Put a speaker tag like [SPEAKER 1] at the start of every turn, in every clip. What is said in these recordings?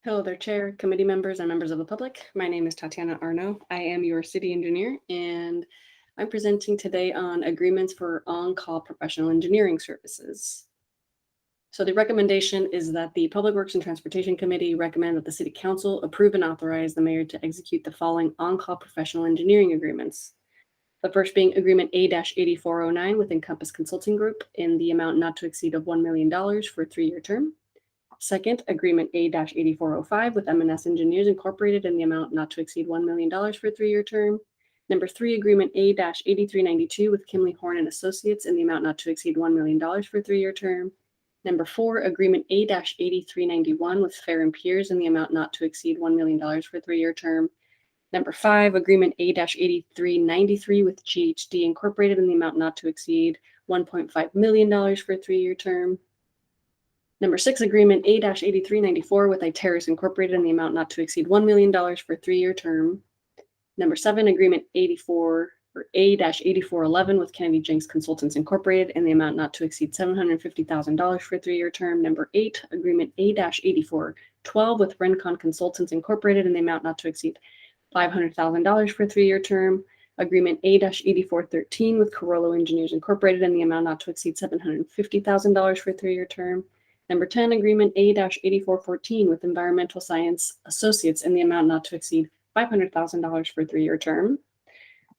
[SPEAKER 1] Hello there, Chair, committee members, and members of the public. My name is Tatiana Arno. I am your city engineer, and I'm presenting today on agreements for on-call professional engineering services. So the recommendation is that the Public Works and Transportation Committee recommend that the City Council approve and authorize the mayor to execute the following on-call professional engineering agreements. The first being Agreement A-8409 with Encompass Consulting Group in the amount not to exceed of $1 million for a 3-year term. Second, Agreement A-8405 with M&S Engineers Incorporated in the amount not to exceed $1 million for a 3-year term. Number 3, Agreement A-8392 with Kimley Horn and Associates in the amount not to exceed $1 million for a 3-year term. Number 4, Agreement A-8391 with Fair and Piers in the amount not to exceed $1 million for a 3-year term. Number 5, Agreement A-8393 with GHD Incorporated in the amount not to exceed $1.5 million for a 3-year term. Number 6, Agreement A-8394 with Iteris Incorporated in the amount not to exceed $1 million for a 3-year term. Number 7, Agreement A-8411 with Kennedy Jenks Consultants Incorporated in the amount not to exceed $750,000 for a 3-year term. Number 8, Agreement A-8412 with Rencon Consultants Incorporated in the amount not to exceed $500,000 for a 3-year term. Agreement A-8413 with Carollo Engineers Incorporated in the amount not to exceed $750,000 for a 3-year term. Number 10, Agreement A-8414 with Environmental Science Associates in the amount not to exceed $500,000 for a 3-year term.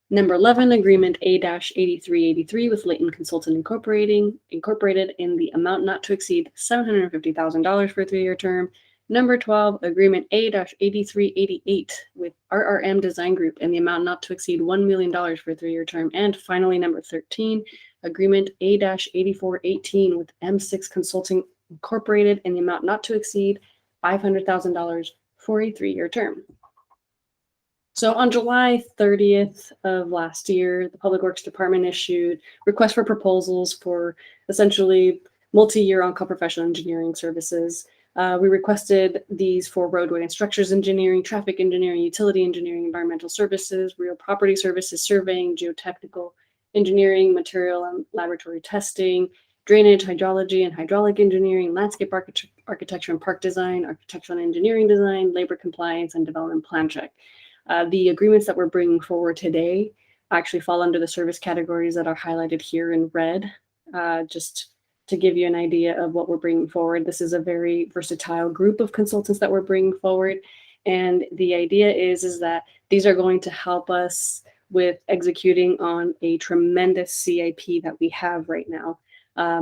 [SPEAKER 1] Number 11, Agreement A-8383 with Layton Consultant Incorporated in the amount not to exceed $750,000 for a 3-year term. Number 12, Agreement A-8388 with RRM Design Group in the amount not to exceed $1 million for a 3-year term. And finally, number 13, Agreement A-8418 with M6 Consulting Incorporated in the amount not to exceed $500,000 for a 3-year term. So on July 30th of last year, the Public Works Department issued requests for proposals for essentially multi-year on-call professional engineering services. We requested these for roadway and structures engineering, traffic engineering, utility engineering, environmental services, real property services, surveying, geotechnical engineering, material and laboratory testing, drainage, hydrology and hydraulic engineering, landscape architecture and park design, architectural and engineering design, labor compliance, and development plan check. The agreements that we're bringing forward today actually fall under the service categories that are highlighted here in red. Just to give you an idea of what we're bringing forward, this is a very versatile group of consultants that we're bringing forward. And the idea is that these are going to help us with executing on a tremendous CIP that we have right now.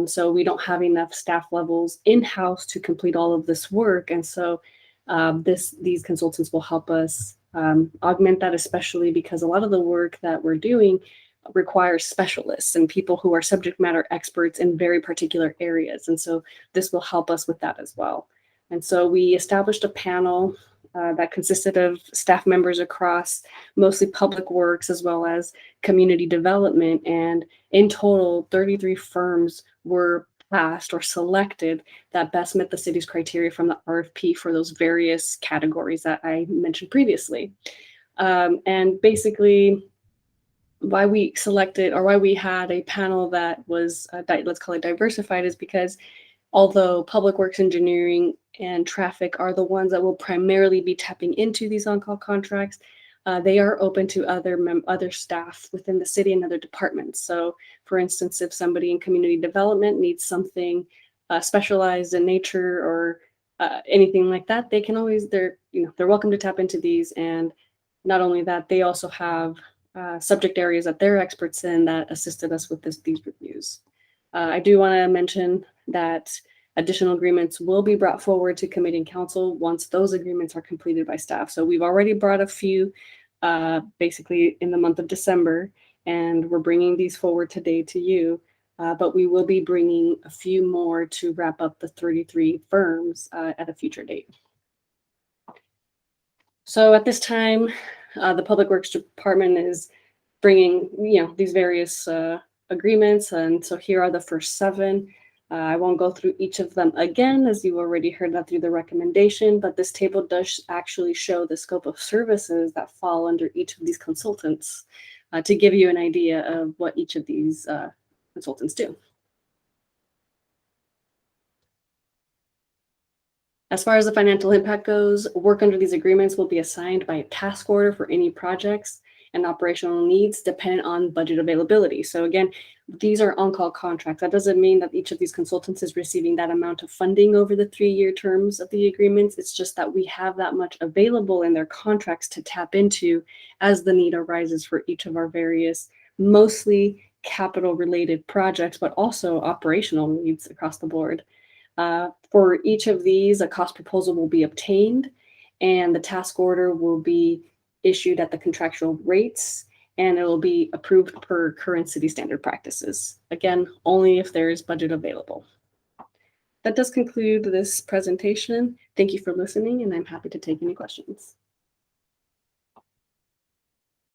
[SPEAKER 1] So we don't have enough staff levels in-house to complete all of this work. And so these consultants will help us augment that, especially because a lot of the work that we're doing requires specialists and people who are subject matter experts in very particular areas. And so this will help us with that as well. And so we established a panel that consisted of staff members across mostly public works as well as community development. And in total, 33 firms were passed or selected that best met the city's criteria from the RFP for those various categories that I mentioned previously. And basically, why we selected or why we had a panel that was, let's call it diversified, is because although public works engineering and traffic are the ones that will primarily be tapping into these on-call contracts, they are open to other staff within the city and other departments. So for instance, if somebody in community development needs something specialized in nature or anything like that, they can always, they're welcome to tap into these. And not only that, they also have subject areas that they're experts in that assisted us with these reviews. I do want to mention that additional agreements will be brought forward to committee and council once those agreements are completed by staff. So we've already brought a few basically in the month of December, and we're bringing these forward today to you, but we will be bringing a few more to wrap up the 33 firms at a future date. So at this time, the Public Works Department is bringing these various agreements, and so here are the first 7. I won't go through each of them again, as you already heard that through the recommendation, but this table does actually show the scope of services that fall under each of these consultants to give you an idea of what each of these consultants do. As far as the financial impact goes, work under these agreements will be assigned by a task order for any projects and operational needs dependent on budget availability. So again, these are on-call contracts. That doesn't mean that each of these consultants is receiving that amount of funding over the 3-year terms of the agreements. It's just that we have that much available in their contracts to tap into as the need arises for each of our various, mostly capital related projects, but also operational needs across the board. For each of these, a cost proposal will be obtained and the task order will be issued at the contractual rates and it will be approved per current city standard practices. Again, only if there is budget available. That does conclude this presentation. Thank you for listening and I'm happy to take any questions.